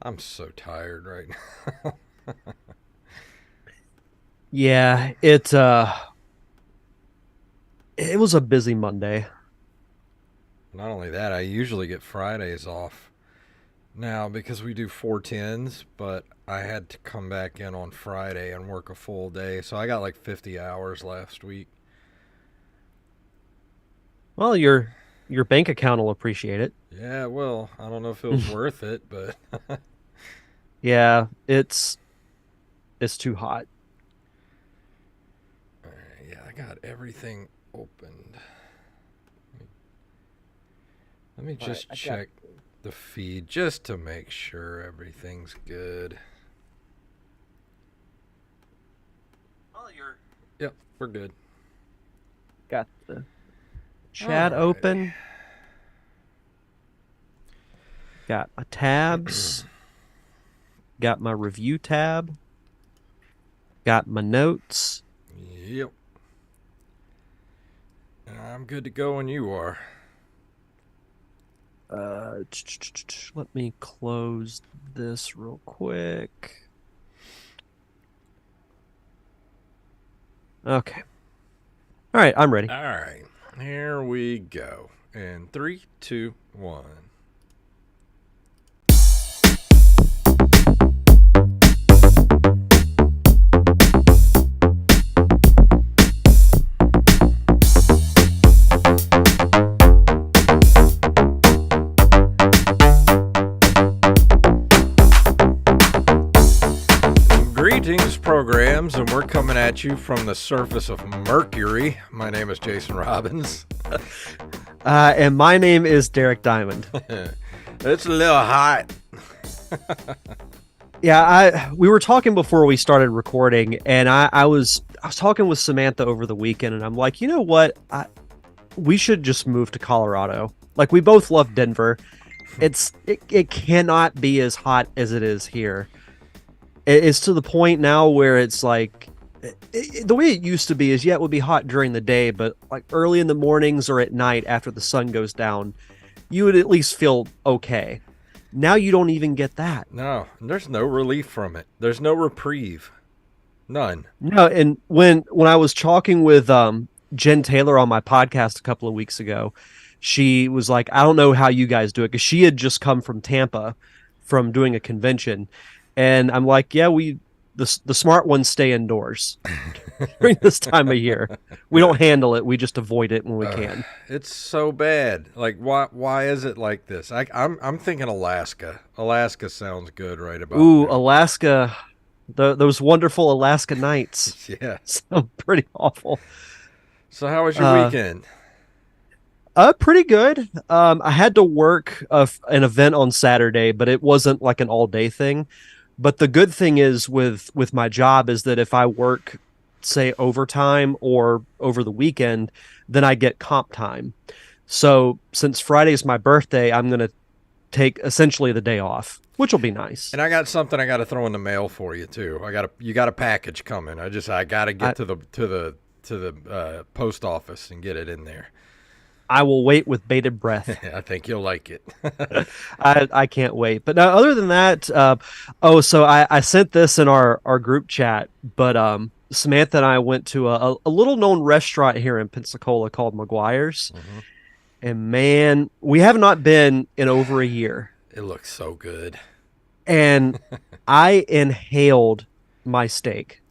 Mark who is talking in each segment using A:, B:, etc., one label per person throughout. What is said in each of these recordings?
A: I'm so tired right now.
B: Yeah, it was a busy Monday.
A: Not only that, I usually get Fridays off now because we do 410s, but I had to come back in on Friday and work a full day. So I got like 50 hours last week.
B: Well, your bank account will appreciate it.
A: Yeah, well, I don't know if it was worth it, but
B: Yeah, it's too hot.
A: yeah, I got everything opened. Let me
B: All right,
A: just
B: I got.
A: check the feed just to make sure everything's good.
B: Well, you're
A: Yep, we're good.
B: got the chat
A: Alrighty.
B: open. Got my tabs. Got my review tab. Got my notes.
A: Yep. I'm good to go when you are.
B: Let me close this real quick. Okay. All right, I'm ready.
A: All right. Here we go. In three, two, one. Greetings, programs, and we're coming at you from the surface of Mercury. My name is Jason Robbins.
B: And my name is Derek Diamond.
A: It's a little hot.
B: Yeah, we were talking before we started recording, and I was talking with Samantha over the weekend, and I'm like, you know what? We should just move to Colorado. Like we both love Denver. It cannot be as hot as it is here. It's to the point now where it's like the way it used to be is, yeah, it would be hot during the day, but like early in the mornings or at night after the sun goes down, you would at least feel okay. Now you don't even get that.
A: No, there's no relief from it. There's no reprieve. None.
B: No, and when I was talking with Jen Taylor on my podcast a couple of weeks ago, she was like, "I don't know how you guys do it," because she had just come from Tampa from doing a convention, and I'm like, "Yeah, the smart ones stay indoors during this time of year. We don't handle it. We just avoid it when we
A: Uh,
B: can."
A: it's so bad. Like, why is it like this? I'm thinking Alaska. Alaska sounds good right about
B: Ooh,
A: now.
B: Alaska, those wonderful Alaska nights
A: Yeah.
B: sound pretty awful.
A: So how was your
B: Uh,
A: weekend?
B: Pretty good. I had to work an event on Saturday, but it wasn't like an all day thing. But the good thing is with my job is that if I work, say, overtime or over the weekend, then I get comp time. So since Friday's my birthday, I'm gonna take essentially the day off, which will be nice.
A: And I got something I got to throw in the mail for you too. You got a package coming. I got to get
B: I
A: to the post office and get it in there.
B: I will wait with bated breath.
A: I think you'll like it.
B: I can't wait. But now, other than that, so I sent this in our group chat, but Samantha and I went to a little known restaurant here in Pensacola called McGuire's,
A: Hmm.
B: and man, we have not been in over a year,
A: It looks so good.
B: and I inhaled my steak.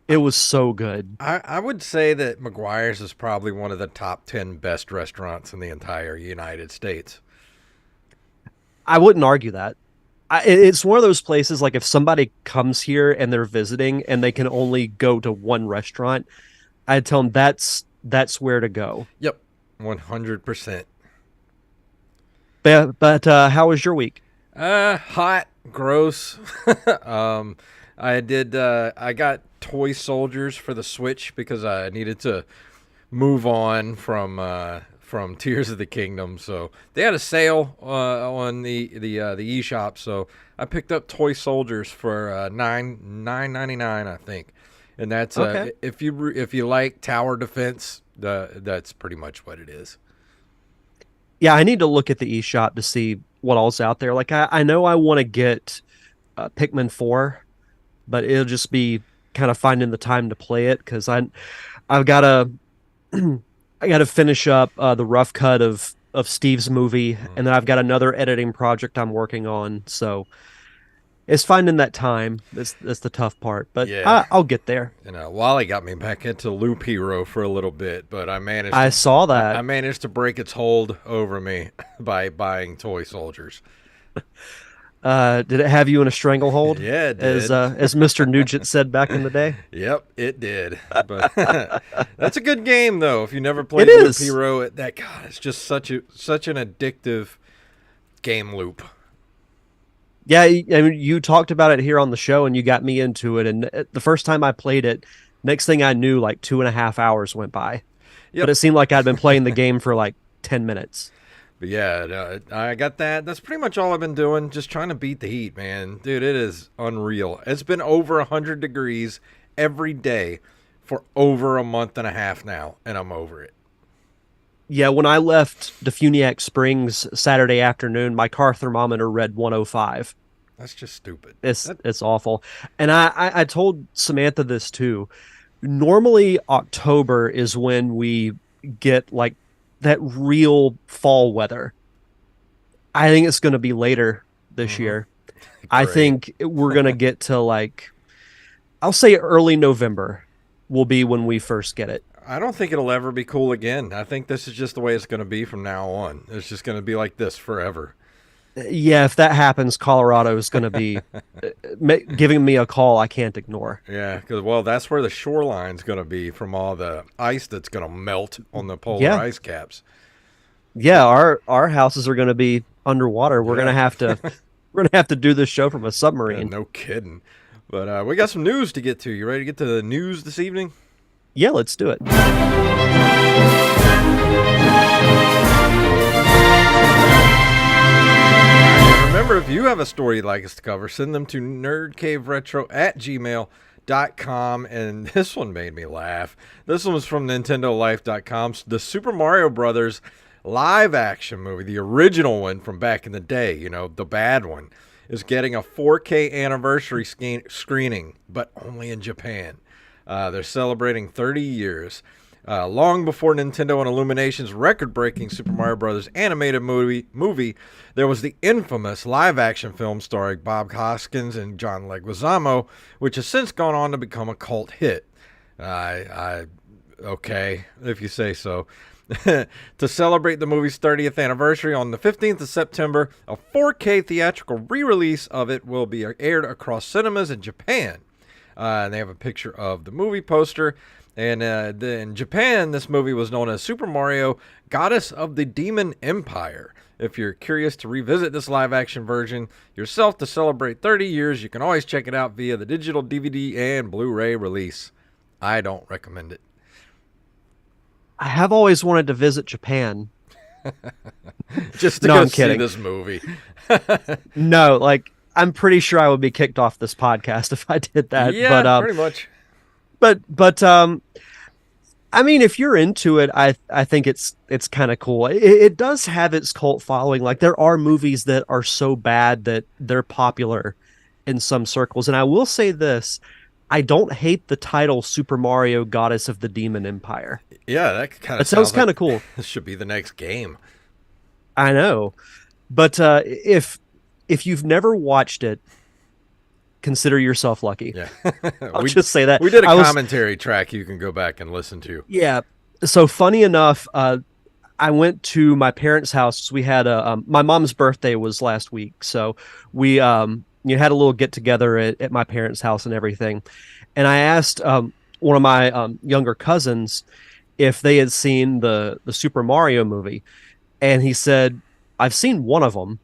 B: It was so good.
A: I would say that McGuire's is probably one of the top 10 best restaurants in the entire United States.
B: I wouldn't argue that. It's one of those places like if somebody comes here and they're visiting and they can only go to one restaurant, I'd tell them that's where to go.
A: Yep, 100%.
B: But how was your week?
A: Hot, gross. um, I did. I got toy soldiers for the Switch because I needed to move on from Tears of the Kingdom. So they had a sale on the eShop. So I picked up toy soldiers for nine ninety nine, I think. And that's
B: Okay.
A: if you like tower defense, that's pretty much what it is.
B: Yeah, I need to look at the eShop to see what all's out there. Like I know I want to get. Pikmin 4, but it'll just be kind of finding the time to play it because I've got to I got to finish up the rough cut of Steve's movie, and then I've got another editing project I'm working on. So it's finding that time. That's the tough part, but
A: Yeah.
B: I'll get there.
A: Wally got me back into Loop Hero for a little bit, but
B: I saw that.
A: I managed to break its hold over me by buying toy soldiers.
B: Did it have you in a stranglehold?
A: Yeah, it did.
B: As Mr. Nugent said back in the day.
A: Yep, it did. But that's a good game, though. If you never played
B: It
A: Loop
B: is.
A: Hero, it's just such an addictive game loop.
B: Yeah, I mean, you talked about it here on the show, and you got me into it. And the first time I played it, next thing I knew, like 2.5 hours went by.
A: Yep.
B: But it seemed like I'd been playing the game for like 10 minutes.
A: But yeah, I got that. That's pretty much all I've been doing. Just trying to beat the heat, man. Dude, it is unreal. It's been over 100 degrees every day for over a month and a half now, and I'm over it.
B: Yeah, when I left Defuniak Springs Saturday afternoon, my car thermometer read 105.
A: That's just stupid.
B: It's awful. And I told Samantha this too. Normally October is when we get like that real fall weather. I think it's going to be later this year. I think we're going to get to like, I'll say early November will be when we first get it.
A: I don't think it'll ever be cool again. I think this is just the way it's going to be from now on. It's just going to be like this forever.
B: Yeah, if that happens, Colorado is going to be giving me a call I can't ignore.
A: Yeah, because, that's where the shoreline's going to be from all the ice that's going to melt on the polar ice caps.
B: Yeah, our houses are going to be underwater. We're going to have to do this show from a submarine.
A: Yeah, no kidding. But we got some news to get to. You ready to get to the news this evening?
B: Yeah, let's do it.
A: Remember, if you have a story you'd like us to cover, send them to nerdcaveretro@gmail.com. And this one made me laugh. This one was from NintendoLife.com. The Super Mario Brothers live action movie, the original one from back in the day, the bad one, is getting a 4K anniversary screening, but only in Japan. They're celebrating 30 years. Long before Nintendo and Illumination's record-breaking Super Mario Bros. Animated movie, there was the infamous live-action film starring Bob Hoskins and John Leguizamo, which has since gone on to become a cult hit. Okay, if you say so. To celebrate the movie's 30th anniversary on the 15th of September, a 4K theatrical re-release of it will be aired across cinemas in Japan. And they have a picture of the movie poster. And in Japan, this movie was known as Super Mario, Goddess of the Demon Empire. If you're curious to revisit this live-action version yourself to celebrate 30 years, you can always check it out via the digital DVD and Blu-ray release. I don't recommend it.
B: I have always wanted to visit Japan.
A: Just to go see this movie.
B: No, like, I'm pretty sure I would be kicked off this podcast if I did that.
A: Yeah,
B: but,
A: pretty much.
B: But I mean, if you're into it, I think it's kind of cool. It does have its cult following. Like, there are movies that are so bad that they're popular in some circles. And I will say this, I don't hate the title Super Mario Goddess of the Demon Empire.
A: Yeah, that
B: sounds kind of cool.
A: This should be the next game.
B: I know. But if you've never watched it, consider yourself lucky.
A: Yeah.
B: I'll just say that.
A: We did a commentary track you can go back and listen to.
B: Yeah. So funny enough, I went to my parents' house. We had my mom's birthday was last week. So we had a little get together at my parents' house and everything. And I asked one of my younger cousins if they had seen the Super Mario movie. And he said, I've seen one of them.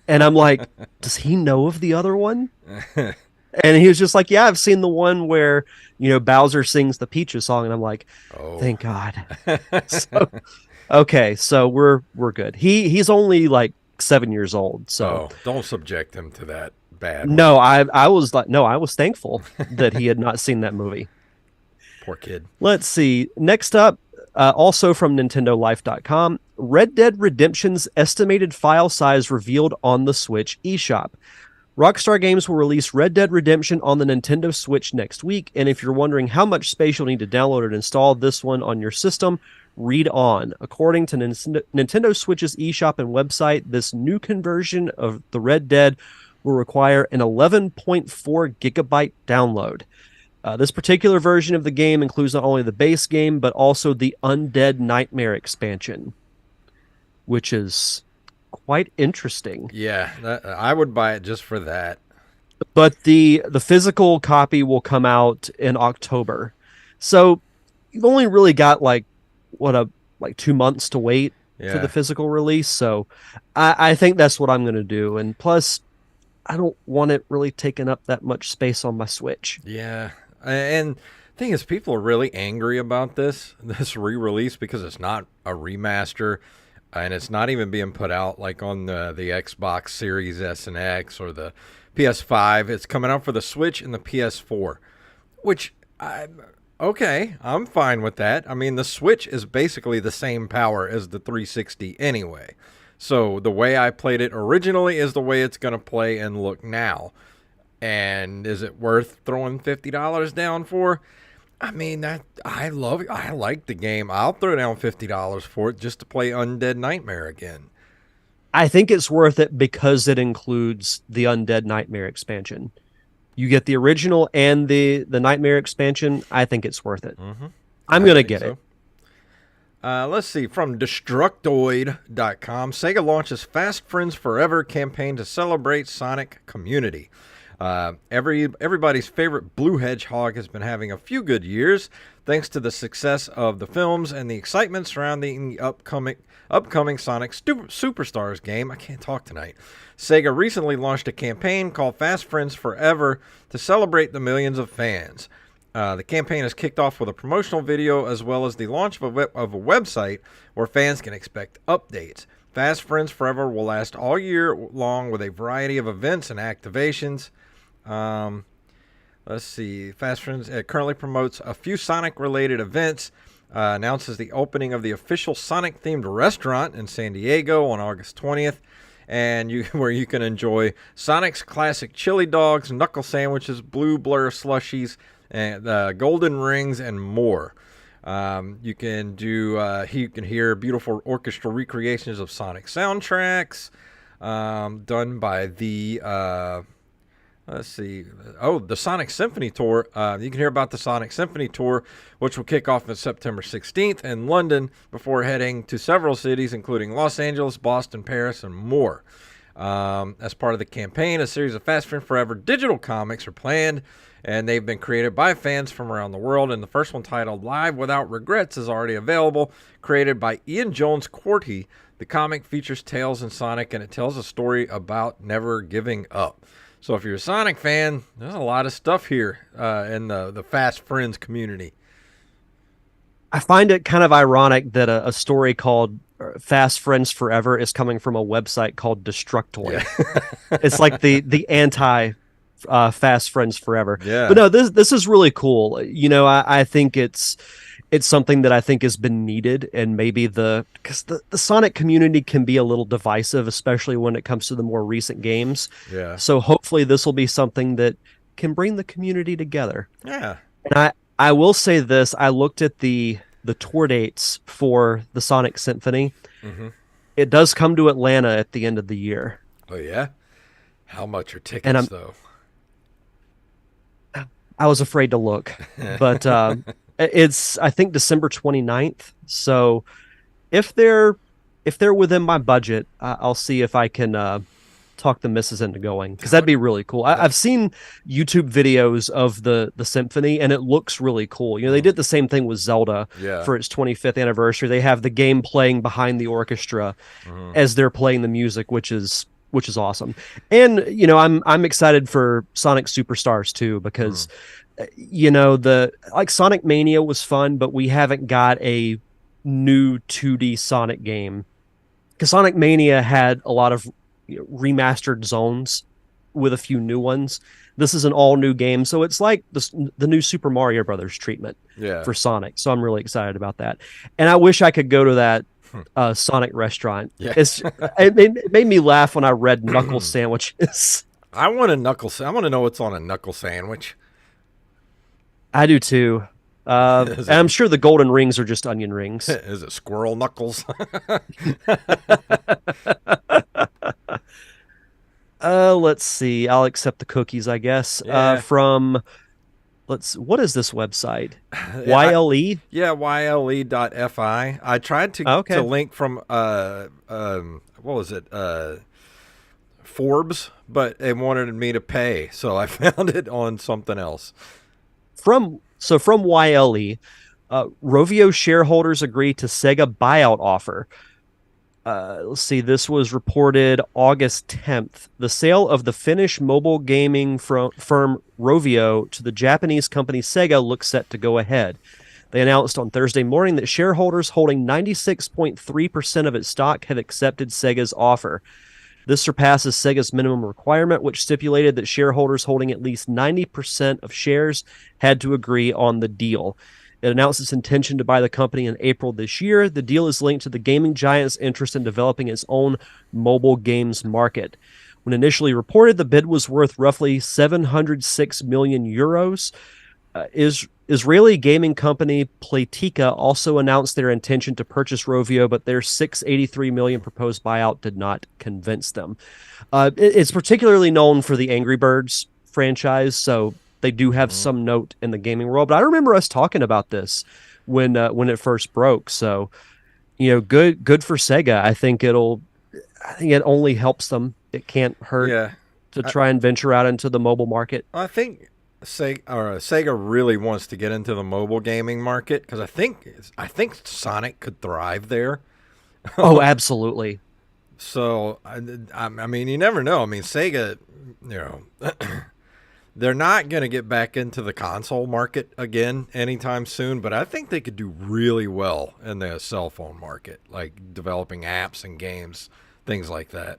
B: And I'm like, does he know of the other one? And he was just like, yeah, I've seen the one where, Bowser sings the Peaches song. And I'm like, oh, thank God. So we're good. He's only like 7 years old. So
A: don't subject him to that bad.
B: No, I was thankful that he had not seen that movie.
A: Poor kid.
B: Let's see. Next up, also from NintendoLife.com, Red Dead Redemption's estimated file size revealed on the Switch eShop. Rockstar Games will release Red Dead Redemption on the Nintendo Switch next week, and if you're wondering how much space you'll need to download and install this one on your system, read on. According to Nintendo Switch's eShop and website, this new conversion of the Red Dead will require an 11.4 gigabyte download. This particular version of the game includes not only the base game, but also the Undead Nightmare expansion, which is quite interesting.
A: Yeah, I would buy it just for that.
B: But the physical copy will come out in October. So you've only really got like 2 months to wait for the physical release. So I think that's what I'm going to do. And plus, I don't want it really taking up that much space on my Switch.
A: Yeah. And the thing is, people are really angry about this re-release because it's not a remaster, and it's not even being put out like on the Xbox Series S and X or the PS5. It's coming out for the Switch and the PS4, which I'm fine with that. I mean, the Switch is basically the same power as the 360 anyway. So the way I played it originally is the way it's going to play and look now. And is it worth throwing $50 down for? I mean, I like the game. I'll throw down $50 for it just to play Undead Nightmare again.
B: I think it's worth it because it includes the Undead Nightmare expansion. You get the original and the Nightmare expansion. I think it's worth it.
A: Mm-hmm.
B: I'm going to get it.
A: Let's see. From Destructoid.com, Sega launches Fast Friends Forever campaign to celebrate Sonic community. Everybody's favorite blue hedgehog has been having a few good years thanks to the success of the films and the excitement surrounding the upcoming Sonic Superstars game. I can't talk tonight. Sega recently launched a campaign called Fast Friends Forever to celebrate the millions of fans. The campaign is kicked off with a promotional video as well as the launch of a website where fans can expect updates. Fast Friends Forever will last all year long with a variety of events and activations. Let's see. Fast Friends currently promotes a few Sonic-related events, announces the opening of the official Sonic-themed restaurant in San Diego on August 20th, and where you can enjoy Sonic's classic chili dogs, knuckle sandwiches, blue blur slushies, and golden rings, and more. You can hear beautiful orchestral recreations of Sonic soundtracks done by the the Sonic Symphony Tour. You can hear about the Sonic Symphony Tour, which will kick off on September 16th in London before heading to several cities, including Los Angeles, Boston, Paris, and more. As part of the campaign, a series of Fast Friends Forever digital comics are planned, and they've been created by fans from around the world. And the first one, titled Live Without Regrets, is already available, created by Ian Jones-Quartey. The comic features Tails and Sonic, and it tells a story about never giving up. So if you're a Sonic fan, there's a lot of stuff here in the Fast Friends community.
B: I find it kind of ironic that a story called Fast Friends Forever is coming from a website called Destructoid. Yeah. It's like the anti Fast Friends Forever.
A: Yeah.
B: But no, this is really cool. You know, I think it's something that I think has been needed, and maybe because the Sonic community can be a little divisive, especially when it comes to the more recent games.
A: Yeah.
B: So hopefully this will be something that can bring the community together.
A: Yeah.
B: And I will say this: I looked at the tour dates for the Sonic Symphony.
A: Mm-hmm.
B: It does come to Atlanta at the end of the year.
A: Oh yeah. How much are tickets though?
B: I was afraid to look, but it's, I think, December 29th. So if they're within my budget, I'll see if I can talk the missus into going, because that'd be really cool. I've seen YouTube videos of the symphony, and it looks really cool. You know, they did the same thing with Zelda for its 25th anniversary. They have the game playing behind the orchestra as they're playing the music, which is awesome. And you know, I'm excited for Sonic Superstars too, because you know, Sonic Mania was fun, but we haven't got a new 2D Sonic game, because Sonic Mania had a lot of remastered zones with a few new ones. This is an all new game, so it's like the new Super Mario Brothers treatment for Sonic. So I'm really excited about that, and I wish I could go to that Sonic restaurant. It made me laugh when I read knuckle sandwiches.
A: I want a knuckle. I want to know what's on a knuckle sandwich.
B: I do too.
A: Is
B: And
A: it
B: I'm sure the golden rings are just onion rings.
A: is it squirrel knuckles?
B: Let's see. I'll accept the cookies, I guess.
A: Yeah,
B: From what is this website?
A: yeah,
B: YLE?
A: yeah. yle.fi. I tried to
B: Okay.
A: link from what was it Forbes, but it wanted me to pay, so I found it on something else.
B: From YLE, Rovio shareholders agree to Sega buyout offer. Let's see, this was reported August 10th. The sale of the Finnish mobile gaming firm Rovio to the Japanese company Sega looks set to go ahead. They announced on Thursday morning that shareholders holding 96.3% of its stock have accepted Sega's offer. This surpasses Sega's minimum requirement, which stipulated that shareholders holding at least 90% of shares had to agree on the deal. It announced its intention to buy the company in April this year. The deal is linked to the gaming giant's interest in developing its own mobile games market. When initially reported, the bid was worth roughly 706 million euros. Israeli gaming company Playtika also announced their intention to purchase Rovio, but their 683 million proposed buyout did not convince them. It's particularly known for the Angry Birds franchise, so they do have
A: Mhm.
B: some note in the gaming world. But I remember us talking about this when it first broke. So good for Sega. I think it only helps them. It can't hurt
A: Yeah,
B: to
A: I,
B: try and venture out into the mobile market.
A: I think Sega really wants to get into the mobile gaming market because I think Sonic could thrive there.
B: Oh, absolutely.
A: So I mean, you never know. I mean, Sega, you know, they're not going to get back into the console market again anytime soon, but I think they could do really well in the cell phone market, like developing apps and games, things like that.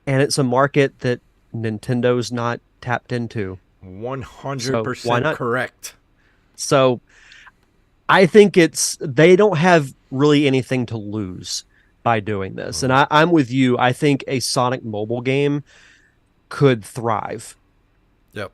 B: And it's a market that Nintendo's not tapped into. So why
A: 100%
B: not?
A: correct.
B: So I think they don't have really anything to lose by doing this. And
A: Mhm.
B: I'm with you. I think a Sonic mobile game could thrive.
A: Yep.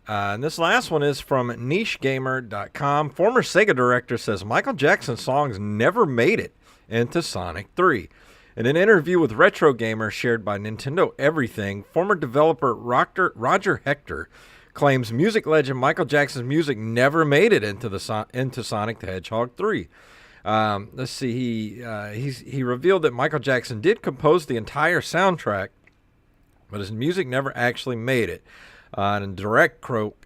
A: And this last one is from nichegamer.com. Former Sega director says Michael Jackson's songs never made it into Sonic 3. In an interview with Retro Gamer shared by Nintendo Everything, former developer Roger Hector claims music legend Michael Jackson's music never made it into Sonic the Hedgehog 3. Let's see. He revealed that Michael Jackson did compose the entire soundtrack, but his music never actually made it. In a direct quote,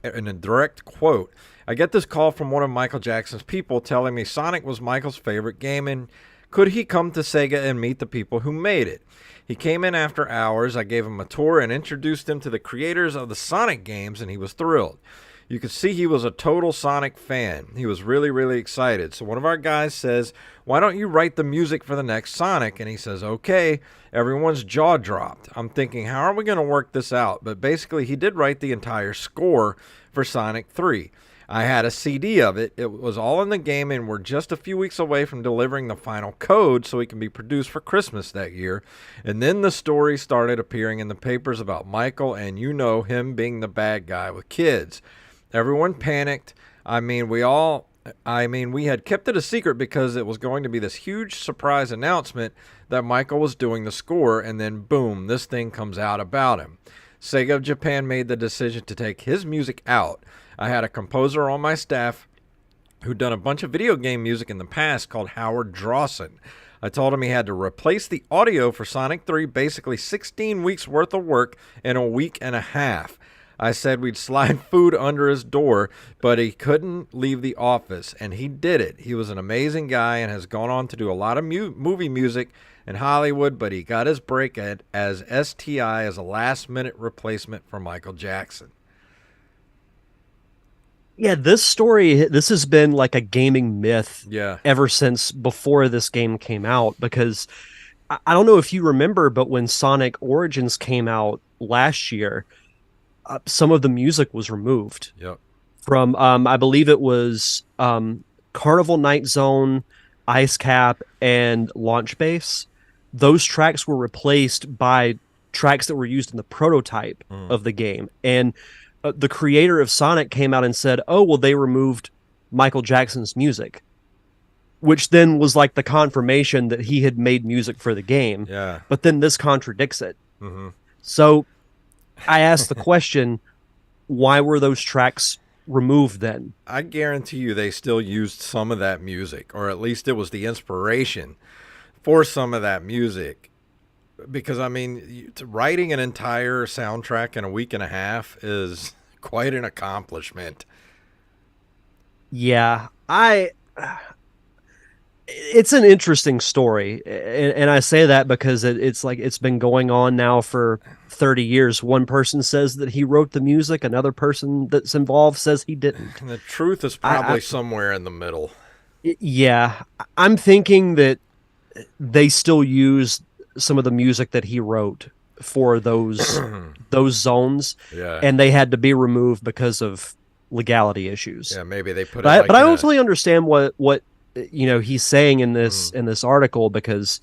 A: I get this call from one of Michael Jackson's people telling me Sonic was Michael's favorite game and could he come to Sega and meet the people who made it. He came in after hours. I gave him a tour and introduced him to the creators of the Sonic games, and he was thrilled. You could see he was a total Sonic fan. He was really, really excited. So one of our guys says, why don't you write the music for the next Sonic? And he says, okay. Everyone's jaw dropped. I'm thinking, how are we going to work this out? But basically, he did write the entire score for Sonic 3. I had a CD of it. It was all in the game, and we're just a few weeks away from delivering the final code so it can be produced for Christmas that year. And then the story started appearing in the papers about Michael and him being the bad guy with kids. Everyone panicked. We had kept it a secret because it was going to be this huge surprise announcement that Michael was doing the score, and then boom, this thing comes out about him. Sega of Japan made the decision to take his music out. I had a composer on my staff who'd done a bunch of video game music in the past called Howard Drawson. I told him he had to replace the audio for Sonic 3, basically 16 weeks worth of work in a week and a half. I said we'd slide food under his door, but he couldn't leave the office, and he did it. He was an amazing guy and has gone on to do a lot of movie music in Hollywood, but he got his break as STI as a last-minute replacement for Michael Jackson.
B: Yeah, this has been like a gaming myth
A: Yeah.
B: ever since before this game came out because I don't know if you remember, but when Sonic Origins came out last year, some of the music was removed
A: Yep.
B: from I believe it was Carnival Night Zone, Ice Cap, and Launch Base. Those tracks were replaced by tracks that were used in the prototype
A: Mm.
B: of the game. And the creator of Sonic came out and said, "Oh, well, they removed Michael Jackson's music," which then was like the confirmation that he had made music for the game.
A: Yeah.
B: But then this contradicts it.
A: Mm-hmm.
B: So I asked the question, why were those tracks removed then?
A: I guarantee you they still used some of that music, or at least it was the inspiration for some of that music. Because, I mean, writing an entire soundtrack in a week and a half is quite an accomplishment.
B: Yeah, it's an interesting story, and I say that because it's like it's been going on now for 30 years. One person says that he wrote the music, another person that's involved says he didn't.
A: And the truth is probably somewhere in the middle.
B: Yeah, I'm thinking that they still use some of the music that he wrote for those zones,
A: Yeah.
B: and they had to be removed because of legality issues.
A: Yeah, maybe they put it
B: But
A: like
B: I
A: in
B: don't
A: a,
B: totally understand what he's saying in this article, because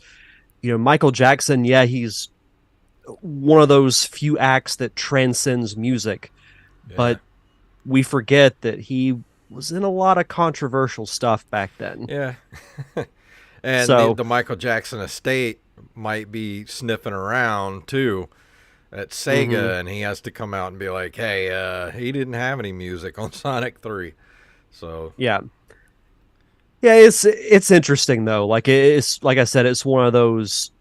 B: Michael Jackson, yeah, he's one of those few acts that transcends music,
A: yeah.
B: but we forget that he was in a lot of controversial stuff back then.
A: Yeah. And
B: So
A: the Michael Jackson estate might be sniffing around too at Sega, and he has to come out and be like, hey, he didn't have any music on Sonic 3. So
B: yeah. Yeah, it's interesting though. Like it's like I said, it's one of those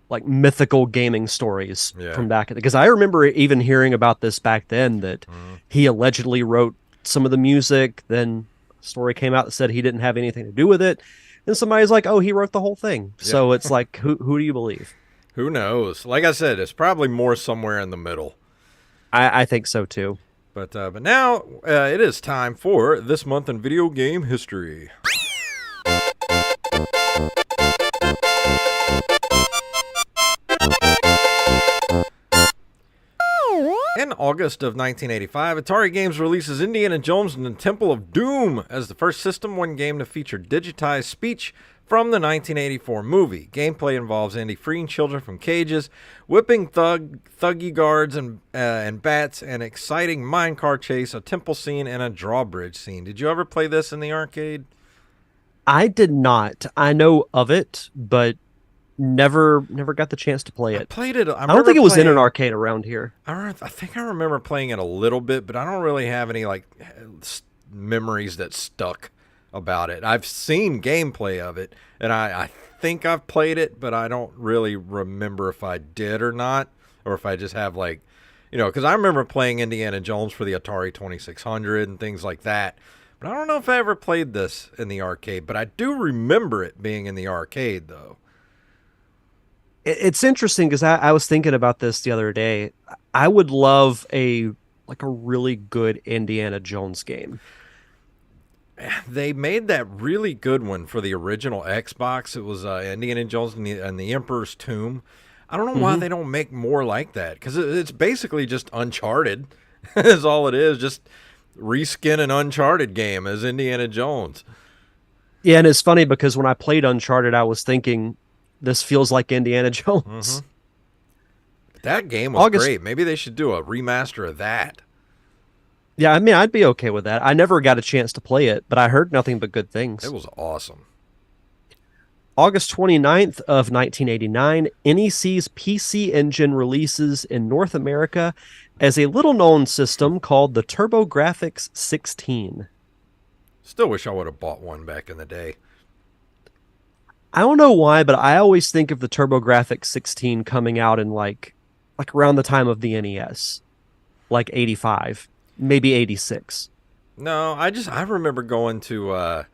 B: like mythical gaming stories
A: Yeah.
B: from back, because I remember even hearing about this back then, that he allegedly wrote some of the music. Then a story came out that said he didn't have anything to do with it. And somebody's like, "Oh, he wrote the whole thing."
A: Yeah.
B: So it's like, who do you believe?
A: who knows? Like I said, it's probably more somewhere in the middle.
B: I think so too.
A: But now it is time for This Month in Video Game History. In August of 1985, Atari Games releases Indiana Jones and the Temple of Doom as the first System 1 game to feature digitized speech from the 1984 movie. Gameplay involves Indy freeing children from cages, whipping thuggy guards and bats, an exciting minecart chase, a temple scene, and a drawbridge scene. Did you ever play this in the arcade?
B: I did not. I know of it, but never got the chance to play
A: I
B: it.
A: played it.
B: I don't think it was in an arcade around here.
A: I think I remember playing it a little bit, but I don't really have any memories that stuck about it. I've seen gameplay of it, and I think I've played it, but I don't really remember if I did or not, or if I just have because I remember playing Indiana Jones for the Atari 2600 and things like that. But I don't know if I ever played this in the arcade, but I do remember it being in the arcade, though.
B: It's interesting because I was thinking about this the other day. I would love a really good Indiana Jones game.
A: They made that really good one for the original Xbox. It was Indiana Jones and the Emperor's Tomb. I don't know why they don't make more like that, because it's basically just Uncharted is all it is. Just reskin an Uncharted game as Indiana Jones.
B: Yeah, and it's funny because when I played Uncharted, I was thinking, this feels like Indiana Jones.
A: That game was great. Maybe they should do a remaster of that.
B: Yeah, I mean, I'd be okay with that. I never got a chance to play it, but I heard nothing but good things.
A: It was awesome.
B: August 29th of 1989, NEC's PC Engine releases in North America as a little-known system called the TurboGrafx 16.
A: Still wish I would have bought one back in the day.
B: I don't know why, but I always think of the TurboGrafx 16 coming out in like around the time of the NES, like 85, maybe 86.
A: No, I remember going to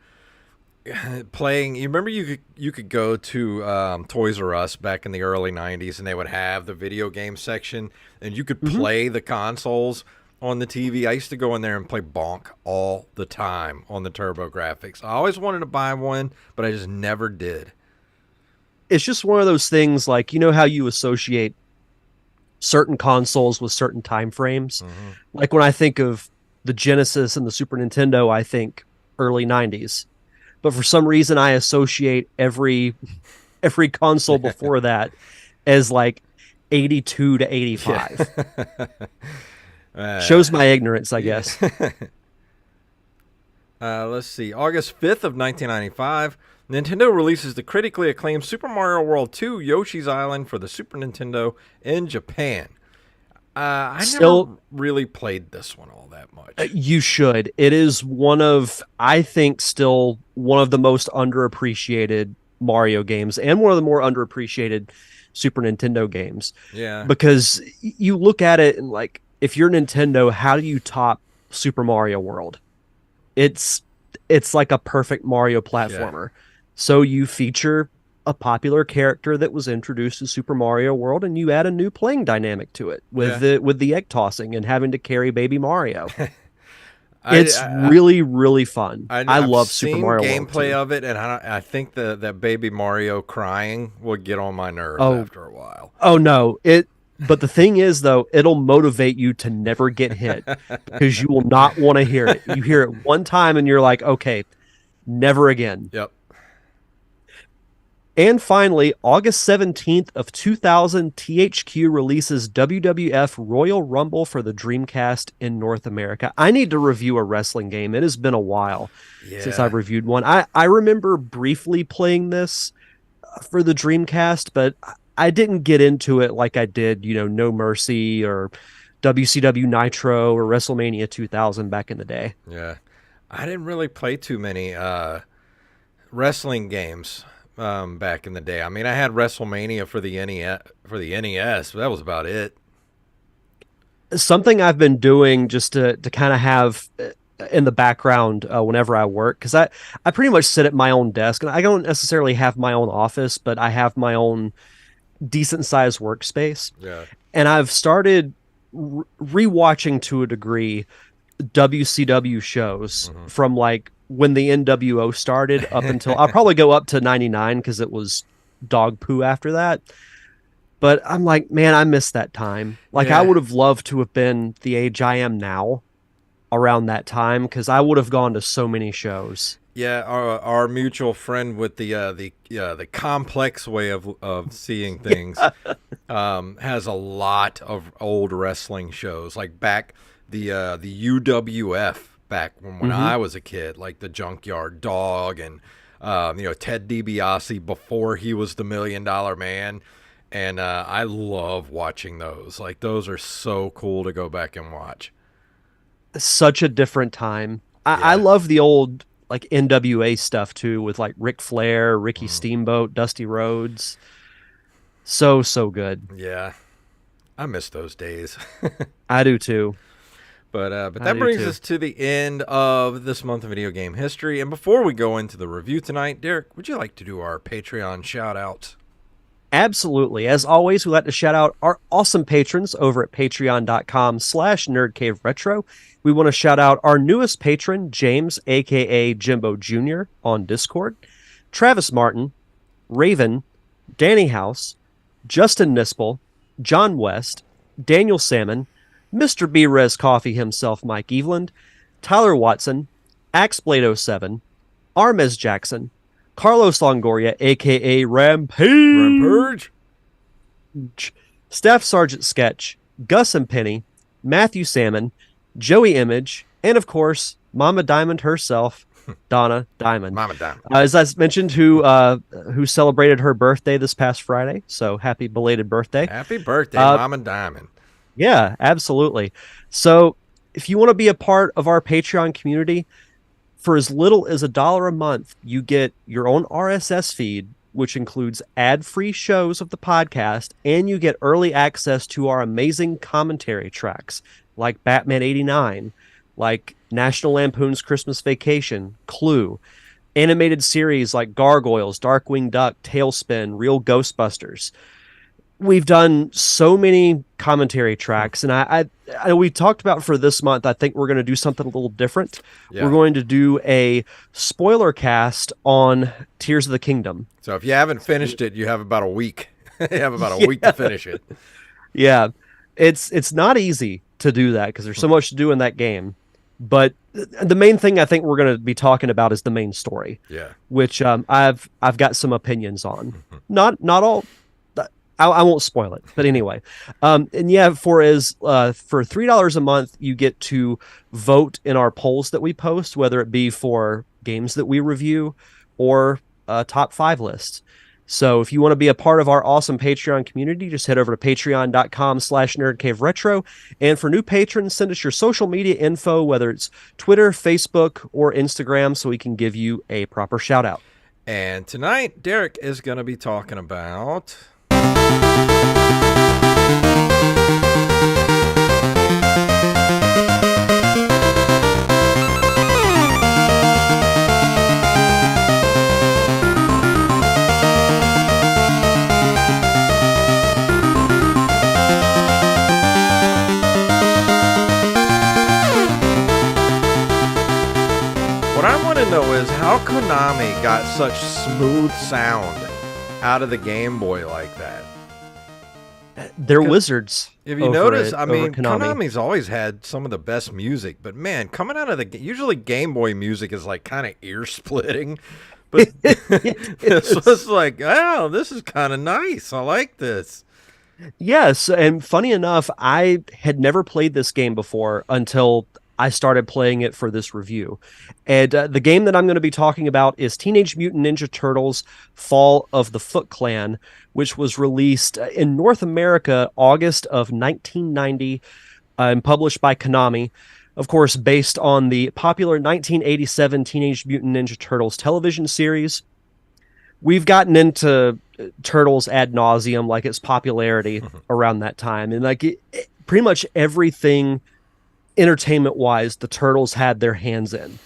A: playing. You remember you could go to Toys R Us back in the early 90s, and they would have the video game section, and you could play the consoles on the TV. I used to go in there and play Bonk all the time on the TurboGrafx. I always wanted to buy one, but I just never did.
B: It's just one of those things, like, how you associate certain consoles with certain time frames. Like when I think of the Genesis and the Super Nintendo, I think early 90s. But for some reason, I associate every console before that as like 82 to 85.
A: Uh,
B: Shows my ignorance, I
A: yeah.
B: guess.
A: Let's see. August 5th of 1995, Nintendo releases the critically acclaimed Super Mario World 2 Yoshi's Island for the Super Nintendo in Japan. I never
B: Still,
A: really played this one all that much.
B: you should. It is one of, I think, still one of the most underappreciated Mario games and one of the more underappreciated Super Nintendo games.
A: Yeah.
B: Because you look at it and, like, if you're Nintendo, how do you top Super Mario World? It's like a perfect Mario platformer. So you feature a popular character that was introduced to Super Mario World, and you add a new playing dynamic to it with the egg tossing and having to carry baby Mario. It's really, really fun. I love Super Mario World.
A: Gameplay of it, and I think that baby Mario crying would get on my nerves after a while.
B: Oh no, But the thing is, though, it'll motivate you to never get hit because you will not want to hear it. You hear it one time, and you're like, okay, never again.
A: Yep.
B: And finally, August 17th of 2000, THQ releases WWF Royal Rumble for the Dreamcast in North America. I need to review a wrestling game. It has been a while since I've reviewed one. I remember briefly playing this for the Dreamcast, but I didn't get into it like I did, No Mercy or WCW Nitro or WrestleMania 2000 back in the day.
A: Yeah. I didn't really play too many wrestling games back in the day. I mean, I had WrestleMania for the NES, but that was about it.
B: Something I've been doing just to kind of have in the background whenever I work, because I pretty much sit at my own desk, and I don't necessarily have my own office, but I have my own decent sized workspace.
A: Yeah.
B: And I've started rewatching to a degree WCW shows from like when the NWO started up until I'll probably go up to 99 because it was dog poo after that. But I'm like, man, I miss that time. Like, I would have loved to have been the age I am now around that time because I would have gone to so many shows.
A: Yeah, our mutual friend with the complex way of seeing things has a lot of old wrestling shows, like back the UWF back when I was a kid, like the Junkyard Dog and Ted DiBiase before he was the $1 Million Man, and I love watching those. Like, those are so cool to go back and watch.
B: Such a different time. I love the old like NWA stuff too, with like Ric Flair, Ricky Steamboat, Dusty Rhodes. So good.
A: Yeah, I miss those days.
B: I do too.
A: But that brings us to the end of this month of video game history. And before we go into the review tonight, Derek, would you like to do our Patreon shout outs?
B: Absolutely. As always, we'd like to shout out our awesome patrons over at patreon.com/nerdcaveretro. We want to shout out our newest patron, James, a.k.a. Jimbo Jr. on Discord, Travis Martin, Raven, Danny House, Justin Nispel, John West, Daniel Salmon, Mr. B-Res Coffee himself, Mike Eveland, Tyler Watson, Axeblade07, Armez Jackson, Carlos Longoria, a.k.a. Rampage, Staff Sergeant Sketch, Gus and Penny, Matthew Salmon, Joey Image, and of course, Mama Diamond herself, Donna Diamond.
A: Mama Diamond.
B: As I mentioned, who celebrated her birthday this past Friday. So happy belated birthday.
A: Happy birthday, Mama Diamond.
B: Yeah, absolutely. So if you want to be a part of our Patreon community, for as little as $1 a month, you get your own RSS feed, which includes ad-free shows of the podcast, and you get early access to our amazing commentary tracks, like Batman 89, like National Lampoon's Christmas Vacation, Clue, animated series like Gargoyles, Darkwing Duck, Tailspin, Real Ghostbusters. We've done so many commentary tracks, and I we talked about for this month, I think we're going to do something a little different. Yeah. We're going to do a spoiler cast on Tears of the Kingdom.
A: So if you haven't finished it, you have about a week. You have about a week to finish it.
B: Yeah, it's not easy to do that because there's so much to do in that game. But the main thing I think we're going to be talking about is the main story.
A: Yeah,
B: which I've got some opinions on. Not all. I won't spoil it, but anyway, and yeah, for $3 a month, you get to vote in our polls that we post, whether it be for games that we review or top five lists. So if you want to be a part of our awesome Patreon community, just head over to patreon.com/nerdcaveretro. And for new patrons, send us your social media info, whether it's Twitter, Facebook, or Instagram, so we can give you a proper shout out.
A: And tonight, Derek is going to be talking about... What I want to know is how Konami got such smooth sound out of the Game Boy like that.
B: They're wizards.
A: If you notice, I mean, Konami's always had some of the best music, but man, coming out of usually Game Boy music is like kind of ear splitting, but this was like, oh, this is kind of nice. I like this.
B: Yes, and funny enough, I had never played this game before until I started playing it for this review. And the game that I'm going to be talking about is Teenage Mutant Ninja Turtles Fall of the Foot Clan, which was released in North America August of 1990 and published by Konami. Of course, based on the popular 1987 Teenage Mutant Ninja Turtles television series. We've gotten into Turtles ad nauseum, like its popularity around that time. And pretty much everything entertainment-wise, the Turtles had their hands in.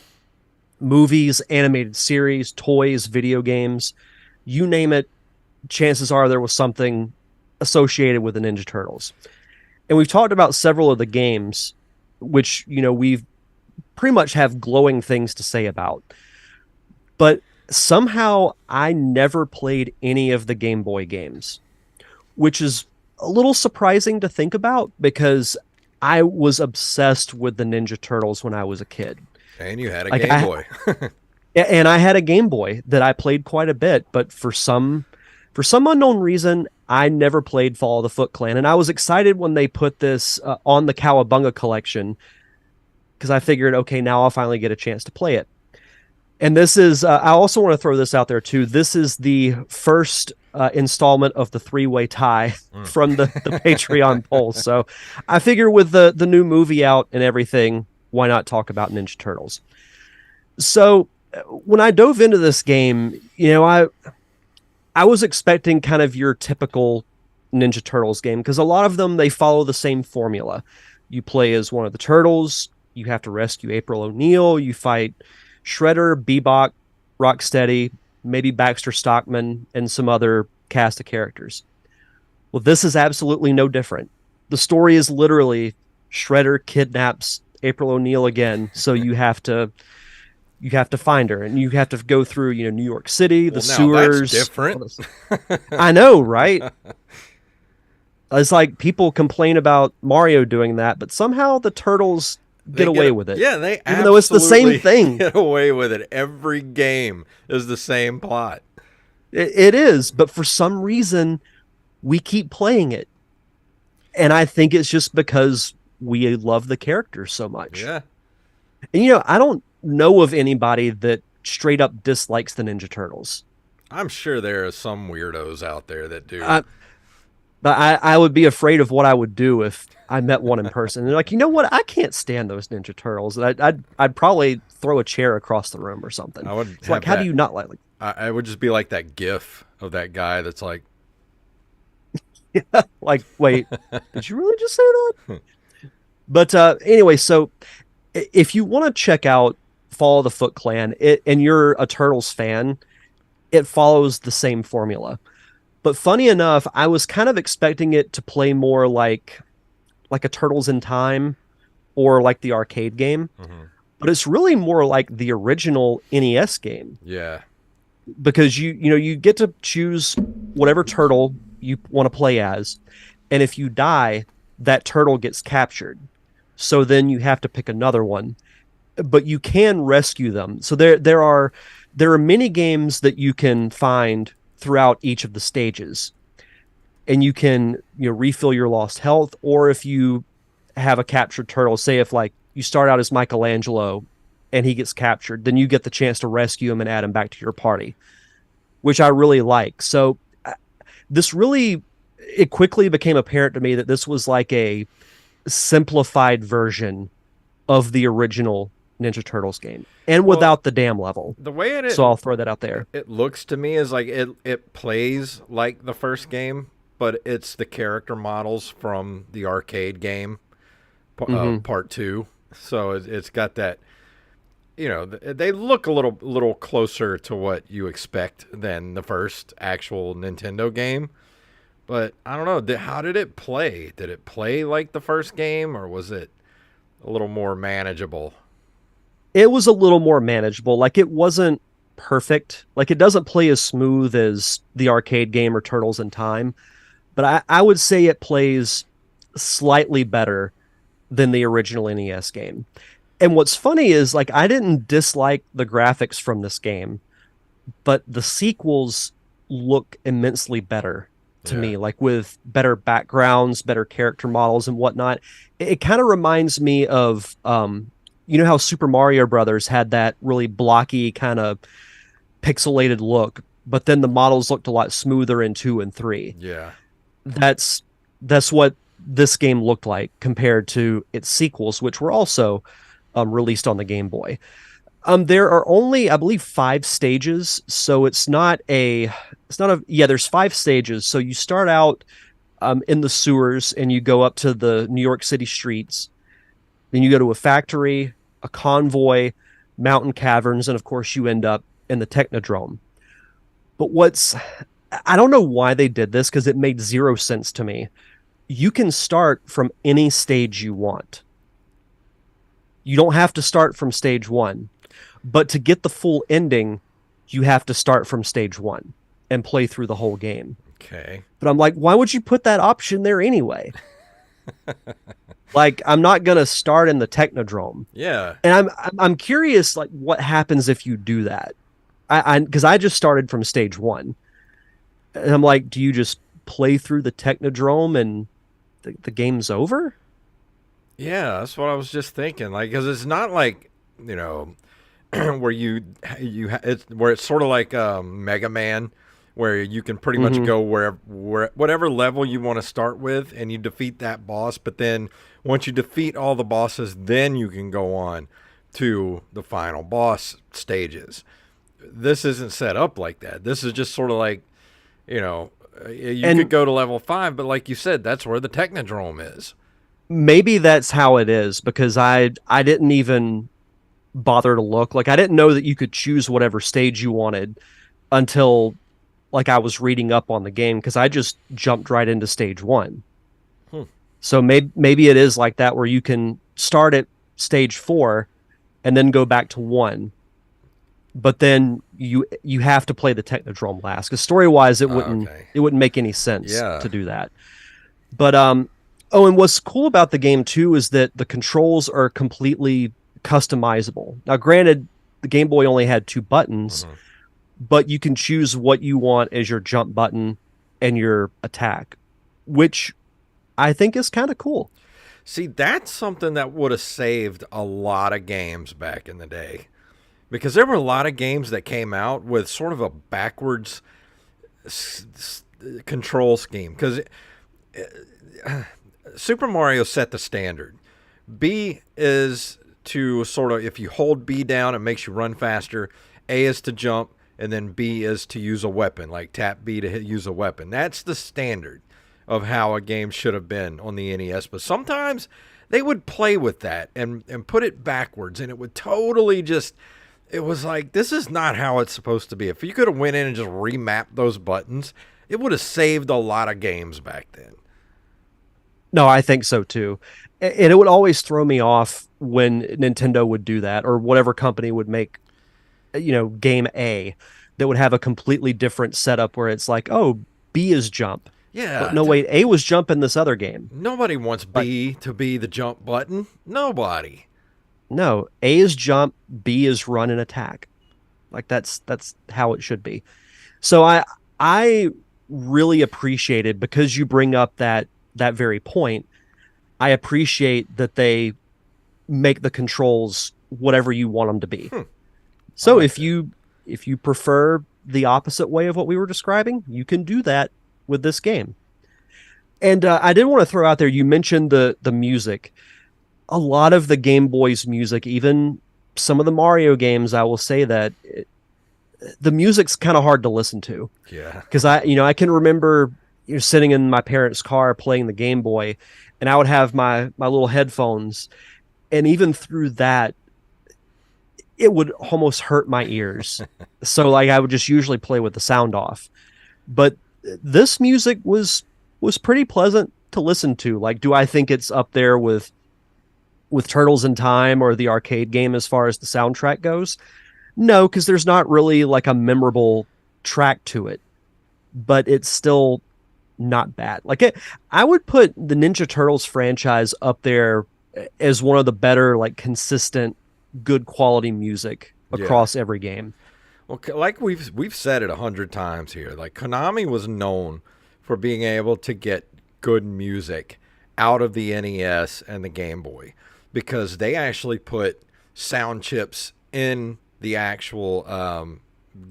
B: Movies, animated series, toys, video games, you name it, chances are there was something associated with the Ninja Turtles. And we've talked about several of the games, which, we've pretty much have glowing things to say about. But somehow I never played any of the Game Boy games, which is a little surprising to think about because I was obsessed with the Ninja Turtles when I was a kid.
A: And you had a Game Boy.
B: And I had a Game Boy that I played quite a bit, but for some unknown reason, I never played Fall of the Foot Clan. And I was excited when they put this on the Cowabunga collection because I figured, okay, now I'll finally get a chance to play it. And this is, I also want to throw this out there too. This is the first installment of the three-way tie from the Patreon poll. So I figure with the new movie out and everything, why not talk about Ninja Turtles? So when I dove into this game, I was expecting kind of your typical Ninja Turtles game because a lot of them, they follow the same formula. You play as one of the Turtles, you have to rescue April O'Neil, you fight Shredder, Bebop, Rocksteady, maybe Baxter Stockman, and some other cast of characters. Well, this is absolutely no different. The story is literally Shredder kidnaps April O'Neil again, so you have to find her, and you have to go through, New York City, the sewers.
A: That's different.
B: I know, right? It's like people complain about Mario doing that, but somehow the Turtles get away with it.
A: Yeah, they
B: even though it's the same thing.
A: Get away with it. Every game is the same plot.
B: It is, but for some reason, we keep playing it. And I think it's just because we love the characters so much.
A: Yeah.
B: And, I don't know of anybody that straight up dislikes the Ninja Turtles.
A: I'm sure there are some weirdos out there that do.
B: But I would be afraid of what I would do if I met one in person. And they're like, you know what? I can't stand those Ninja Turtles. And I'd probably throw a chair across the room or something.
A: I would.
B: It's like, how do you not like?
A: I would just be like that GIF of that guy that's like,
B: yeah, like, wait, did you really just say that? But anyway, so if you want to check out Fall of the Foot Clan, and you're a Turtles fan, it follows the same formula. But funny enough, I was kind of expecting it to play more like a Turtles in Time or like the arcade game. Mm-hmm. But it's really more like the original NES game.
A: Yeah.
B: Because you get to choose whatever turtle you want to play as, and if you die, that turtle gets captured. So then you have to pick another one. But you can rescue them. So there are mini games that you can find throughout each of the stages. and you can, refill your lost health, or if you have a captured turtle, say if like you start out as Michelangelo and he gets captured, then you get the chance to rescue him and add him back to your party, which I really like. So this really, it quickly became apparent to me that this was like a simplified version of the original Ninja Turtles game, and
A: Well,
B: without the dam level.
A: the way
B: So I'll throw that out there.
A: it looks to me is like it plays like the first game, but it's the character models from the arcade game,
B: Mm-hmm.
A: part two. So it's got that. They look a little closer to what you expect than the first actual Nintendo game. But I don't know. How did it play? Did it play like the first game, or was it a little more manageable?
B: It was a little more manageable. Like it wasn't perfect. Like it doesn't play as smooth as the arcade game or Turtles in Time, but I would say it plays slightly better than the original NES game. And what's funny is like I didn't dislike the graphics from this game, but the sequels look immensely better to
A: Yeah.
B: me, like with better backgrounds, better character models and whatnot. It kind of reminds me of how Super Mario Brothers had that really blocky kind of pixelated look, but then the models looked a lot smoother in 2 and 3.
A: Yeah.
B: That's that's what this game looked like compared to its sequels, which were also released on the Game Boy. There are only, I believe, 5 stages, so there's 5 stages. So you start out in the sewers and you go up to the New York City streets. Then you go to a factory, a convoy, mountain caverns, and of course you end up in the Technodrome. But I don't know why they did this because it made zero sense to me. You can start from any stage you want. You don't have to start from stage 1. But to get the full ending, you have to start from stage 1 and play through the whole game.
A: Okay.
B: But I'm like, why would you put that option there anyway? Like, I'm not gonna start in the Technodrome,
A: Yeah.
B: and I'm curious, like, what happens if you do that? Because I just started from stage 1, and I'm like, do you just play through the Technodrome and the game's over?
A: Yeah, that's what I was just thinking. Like, because it's not like you know where it's where it's sort of like Mega Man, where you can pretty much
B: Mm-hmm.
A: go whatever level you want to start with, and you defeat that boss. But then once you defeat all the bosses, then you can go on to the final boss stages. This isn't set up like that. This is just sort of like you could
B: And
A: go to level 5, but like you said, that's where the Technodrome is.
B: maybe that's how it is because I didn't even bother to look. Like, I didn't know that you could choose whatever stage you wanted until like I was reading up on the game because I just jumped right into stage 1.
A: Hmm.
B: So maybe it is like that where you can start at stage 4 and then go back to 1, but then you have to play the Technodrome last because story wise
A: Okay.
B: it wouldn't make any sense
A: Yeah.
B: to do that. But oh, and what's cool about the game too is that the controls are completely customizable. Now, granted, the Game Boy only had 2 buttons,
A: Mhm.
B: but you can choose what you want as your jump button and your attack, which I think is kind of cool.
A: See, that's something that would have saved a lot of games back in the day. Because there were a lot of games that came out with sort of a backwards control scheme. Because Super Mario set the standard. B is to sort of, if you hold B down, it makes you run faster. A is to jump, and then B is to use a weapon, like tap B to use a weapon. That's the standard of how a game should have been on the NES. But sometimes they would play with that and put it backwards, and it would totally just. It was like, this is not how it's supposed to be. If you could have went in and just remapped those buttons, it would have saved a lot of games back then.
B: No, I think so too. And it would always throw me off when Nintendo would do that or whatever company would make, game A that would have a completely different setup where it's like, oh, B is jump. But
A: Yeah,
B: no, wait, A was jump in this other game.
A: nobody wants
B: Like,
A: B to be the jump button. Nobody.
B: no, A is jump, B is run and attack. Like that's how it should be. So I really appreciated, because you bring up that very point. I appreciate that they make the controls whatever you want them to be.
A: I
B: So
A: like that.
B: if you prefer the opposite way of what we were describing, you can do that with this game. And I did want to throw out there, you mentioned the music. A lot of the Game Boy's music, even some of the Mario games, I will say that the music's kind of hard to listen to,
A: Yeah.
B: because I can remember sitting in my parents' car playing the Game Boy, and I would have my little headphones, and even through that, it would almost hurt my ears. So like I would just usually play with the sound off. But this music was pretty pleasant to listen to. Like, do I think it's up there with Turtles in Time or the arcade game as far as the soundtrack goes? No, because there's not really like a memorable track to it, but it's still not bad. I would put the Ninja Turtles franchise up there as one of the better, like consistent, good quality music
A: Yeah.
B: across every game.
A: Well, like we've said it 100 times here. Like Konami was known for being able to get good music out of the NES and the Game Boy because they actually put sound chips in the actual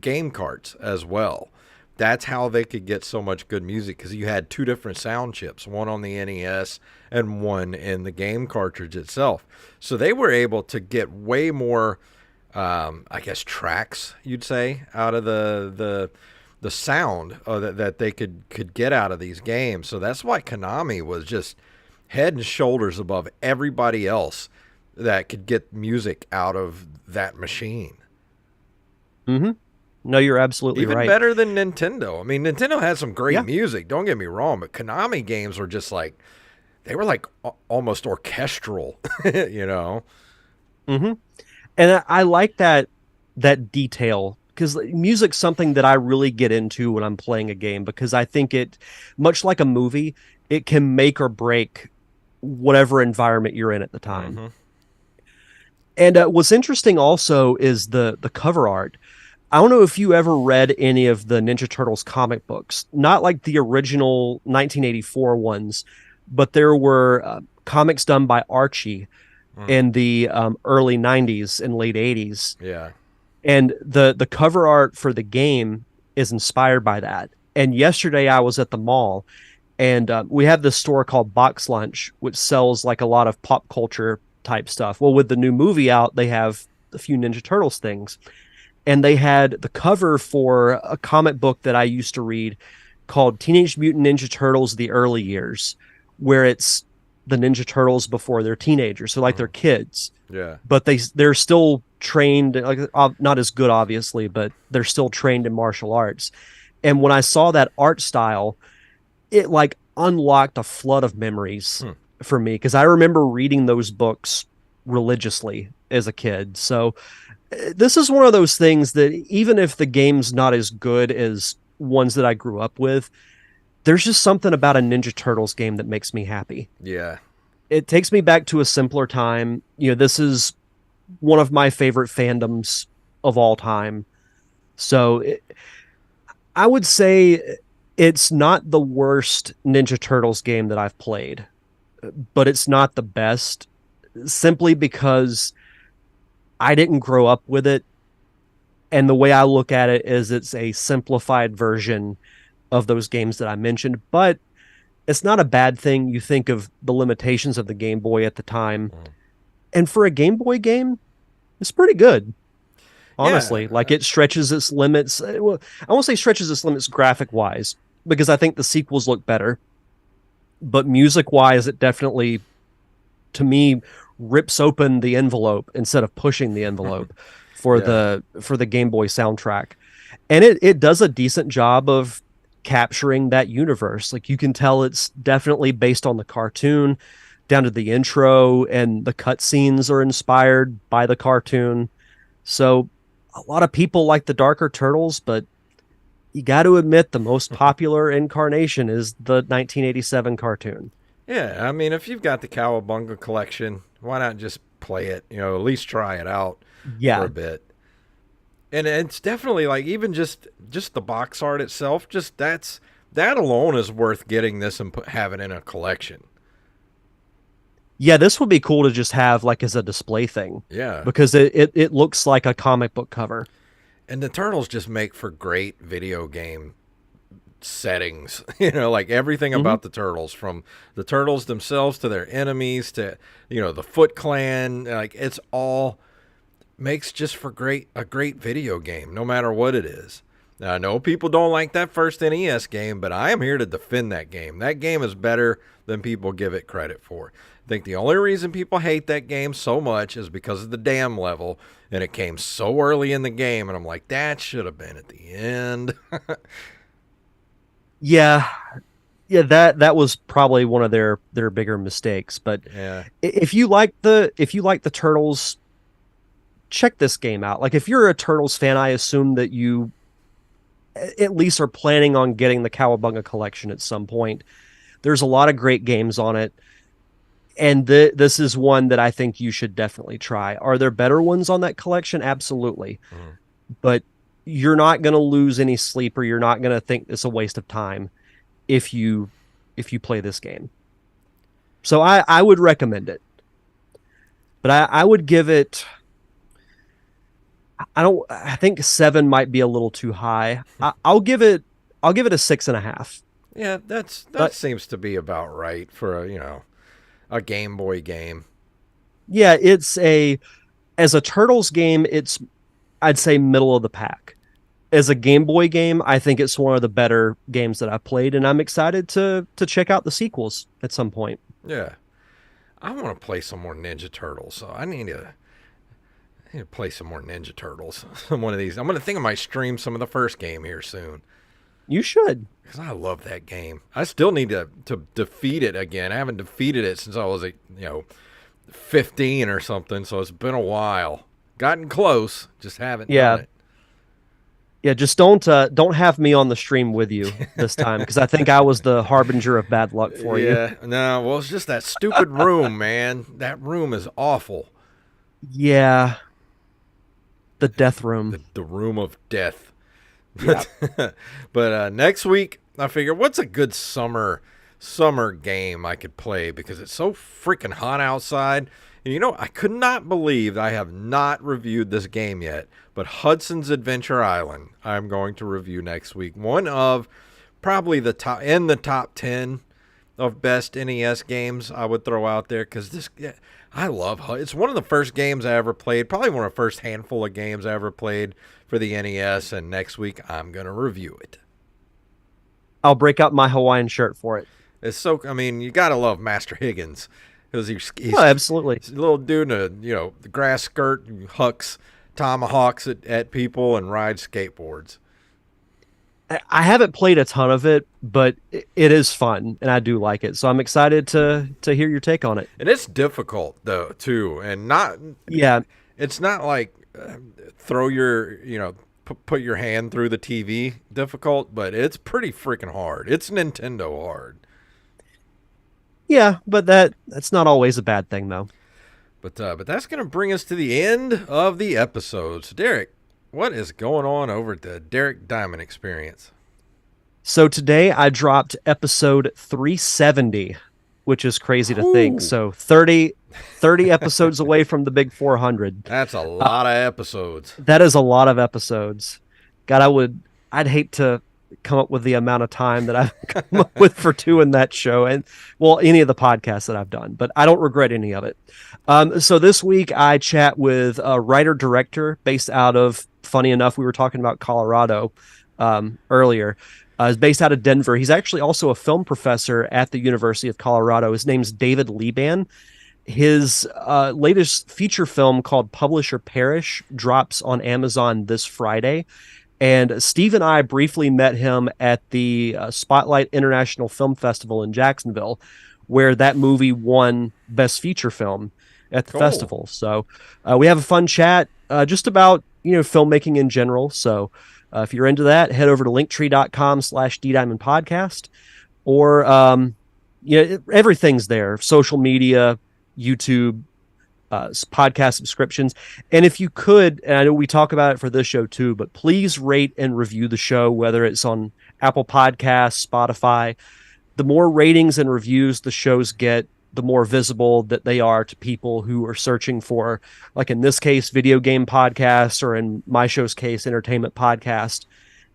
A: game carts as well. That's how they could get so much good music because you had two different sound chips, one on the NES and one in the game cartridge itself. So they were able to get way more, I guess, tracks you'd say out of the sound that they could get out of these games. So that's why Konami was just head and shoulders above everybody else that could get music out of that machine.
B: Mm-hmm. No, you're absolutely
A: Even
B: right.
A: better than Nintendo. I mean, Nintendo had some great
B: Yeah.
A: music, don't get me wrong, but Konami games were just like, they were like almost orchestral, you know?
B: Mm-hmm. And I like that detail, because music's something that I really get into when I'm playing a game, because I think it, much like a movie, it can make or break whatever environment you're in at the time.
A: Hmm.
B: And what's interesting also is the cover art. I don't know if you ever read any of the Ninja Turtles comic books, not like the original 1984 ones, but there were comics done by Archie
A: Mm.
B: in the early 90s and late 80s.
A: Yeah.
B: And the cover art for the game is inspired by that. And yesterday I was at the mall, and we have this store called Box Lunch, which sells like a lot of pop culture type stuff. Well, with the new movie out, they have a few Ninja Turtles things, and they had the cover for a comic book that I used to read called Teenage Mutant Ninja Turtles: The Early Years, where it's the Ninja Turtles before they're teenagers, so like they're
A: Hmm.
B: kids,
A: Yeah.
B: but they're still trained, like not as good obviously, but they're still trained in martial arts. And when I saw that art style, it like unlocked a flood of memories
A: Hmm.
B: for me, because I remember reading those books religiously as a kid. So this is one of those things that even if the game's not as good as ones that I grew up with, there's just something about a Ninja Turtles game that makes me happy.
A: Yeah.
B: It takes me back to a simpler time. This is one of my favorite fandoms of all time. So I would say it's not the worst Ninja Turtles game that I've played, but it's not the best, simply because I didn't grow up with it. And the way I look at it is it's a simplified version of those games that I mentioned, but it's not a bad thing. You think of the limitations of the Game Boy at the time,
A: Mm.
B: and for a Game Boy game, it's pretty good.
A: Yeah.
B: Honestly, like it stretches its limits. Well, I won't say stretches its limits graphic wise, because I think the sequels look better, but music wise, it definitely, to me, rips open the envelope instead of pushing the envelope for
A: Yeah.
B: the Game Boy soundtrack. And it does a decent job of capturing that universe. Like, you can tell it's definitely based on the cartoon, down to the intro, and the cutscenes are inspired by the cartoon. So a lot of people like the darker turtles, but you got to admit the most popular incarnation is the 1987 cartoon.
A: Yeah. I mean, if you've got the Cowabunga collection, why not just play it? At least try it out for
B: Yeah.
A: a bit. And it's definitely like even just the box art itself. Just that's that alone is worth getting this and having in a collection.
B: Yeah, this would be cool to just have like as a display thing
A: Yeah.
B: because it looks like a comic book cover.
A: And the Turtles just make for great video game settings. You know, like everything
B: Hmm.
A: about the Turtles, from the Turtles themselves to their enemies to, you know, the Foot Clan. Like, it's all makes just for a great video game, no matter what it is. Now, I know people don't like that first NES game, but I am here to defend that game. That game is better than people give it credit for. I think the only reason people hate that game so much is because of the dam level, and it came so early in the game, and I'm like, that should have been at the end.
B: Yeah, yeah, that was probably one of their bigger mistakes. But
A: Yeah.
B: if you like the Turtles, check this game out. Like if you're a Turtles fan, I assume that you at least are planning on getting the Cowabunga collection at some point. There's a lot of great games on it, and this is one that I think you should definitely try. Are there better ones on that collection? Absolutely,
A: Mhm.
B: but you're not going to lose any sleep, or you're not going to think it's a waste of time if you play this game. So I would recommend it, but I would give it. I don't. I think 7 might be a little too high. I'll give it. I'll give it a 6.5.
A: Yeah, that seems to be about right for a, you know, a Game Boy game.
B: Yeah, it's a as a Turtles game, it's I'd say middle of the pack. As a Game Boy game, I think it's one of the better games that I've played, and I'm excited to check out the sequels at some point.
A: Yeah. I want to play some more Ninja Turtles, so I need to play some more Ninja Turtles. One of these. I'm going to think I might stream some of the first game here soon.
B: You should.
A: Because I love that game. I still need to defeat it again. I haven't defeated it since I was, 15 or something, so it's been a while. Gotten close, just haven't
B: Yeah.
A: done it.
B: Yeah, just don't have me on the stream with you this time because I think I was the harbinger of bad luck for you.
A: Yeah, no, well, it's just that stupid room, man. That room is awful.
B: Yeah, the death room.
A: The room of death.
B: Yeah.
A: But next week, I figure what's a good summer game I could play because it's so freaking hot outside. And you know, I could not believe I have not reviewed this game yet. But Hudson's Adventure Island, I'm going to review next week. One of probably the top 10 of best NES games I would throw out there because I love it's one of the first games I ever played, probably one of the first handful of games I ever played for the NES, and next week I'm going to review it.
B: I'll break out my Hawaiian shirt for it.
A: It's so, I mean, you got to love Master Higgins because he's
B: Oh, absolutely.
A: a little dude in the grass skirt, hucks tomahawks at people and rides skateboards.
B: I haven't played a ton of it, but it is fun and I do like it. So I'm excited to hear your take on it.
A: And it's difficult though too, and not
B: Yeah.
A: it's not like throw your put your hand through the TV difficult, but it's pretty freaking hard. It's Nintendo hard.
B: Yeah, but that's not always a bad thing though.
A: But that's gonna bring us to the end of the episode. So Derek, what is going on over at the Derek Diamond Experience?
B: So today I dropped episode 370, which is crazy to think.
A: Ooh.
B: So 30 episodes away from the big 400.
A: That's a lot of episodes.
B: That is a lot of episodes. God, I'd hate to come up with the amount of time that I've come up with for doing that show and well, any of the podcasts that I've done, but I don't regret any of it. So this week I chat with a writer director based out of, funny enough, we were talking about Colorado earlier. Is based out of Denver. He's actually also a film professor at the University of Colorado. His name's David Liban. His latest feature film called Publish or Perish drops on Amazon this Friday. And Steve and I briefly met him at the Spotlight International Film Festival in Jacksonville, where that movie won Best Feature Film at the festival. So we have a fun chat just about filmmaking in general. So if you're into that, head over to linktree.com/ddiamondpodcast or everything's there. Social media, YouTube, podcast subscriptions. And if you could, and I know we talk about it for this show too, but please rate and review the show, whether it's on Apple Podcasts, Spotify. The more ratings and reviews the shows get, the more visible that they are to people who are searching for, like in this case, video game podcasts, or in my show's case, entertainment podcast.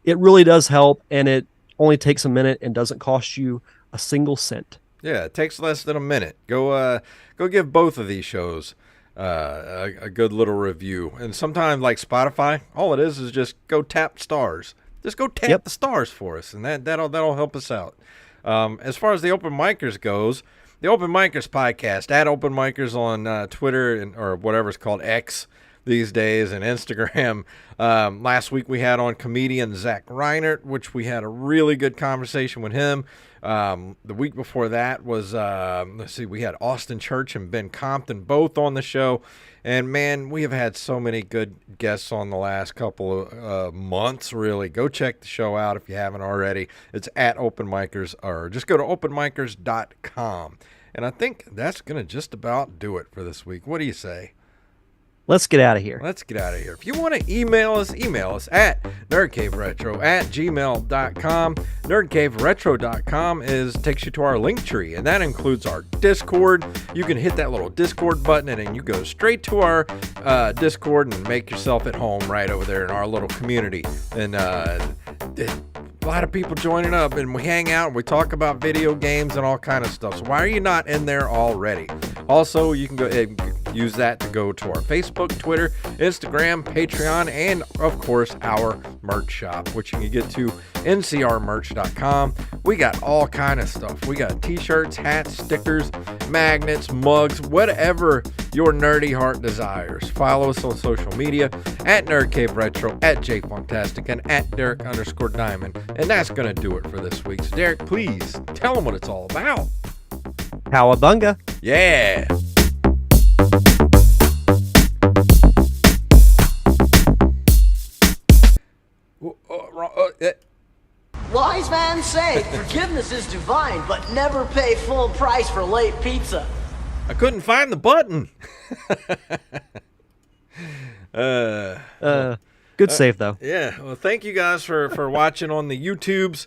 B: It really does help, and it only takes a minute and doesn't cost you a single cent.
A: Yeah, it takes less than a minute. Go give both of these shows a good little review. And sometimes, like Spotify, all it is just go tap stars. Just go tap the stars for us, and that'll help us out. As far as the Open Micers goes, the Open Micers podcast, at Open Micers on Twitter or whatever it's called, X these days, and Instagram. Last week we had on comedian Zach Reinert, which we had a really good conversation with him. The week before that was, we had Austin Church and Ben Compton both on the show. And, man, we have had so many good guests on the last couple of months, really. Go check the show out if you haven't already. It's at Open Micers, or just go to openmicers.com. And I think that's going to just about do it for this week. What do you say?
B: Let's get out of here.
A: Let's get out of here. If you want to email us at nerdcaveretro@gmail.com. Nerdcaveretro.com takes you to our link tree, and that includes our Discord. You can hit that little Discord button, and you go straight to our Discord and make yourself at home right over there in our little community. And a lot of people joining up, and we hang out and we talk about video games and all kind of stuff. So why are you not in there already? Also, you can go use that to go to our Facebook, Twitter, Instagram, Patreon, and of course our merch shop, which you can get to ncrmerch.com. We got all kind of stuff. We got t-shirts, hats, stickers, magnets, mugs, whatever your nerdy heart desires. Follow us on social media at NerdCaveRetro, at JFunktastic, and at Derek_Diamond. And that's going to do it for this week. So Derek, please tell them what it's all about.
B: Cowabunga.
A: Yeah.
C: Wise man say, forgiveness is divine, but never pay full price for late pizza.
A: I couldn't find the button.
B: Good save, though.
A: Yeah. Well, thank you guys for watching on the YouTubes.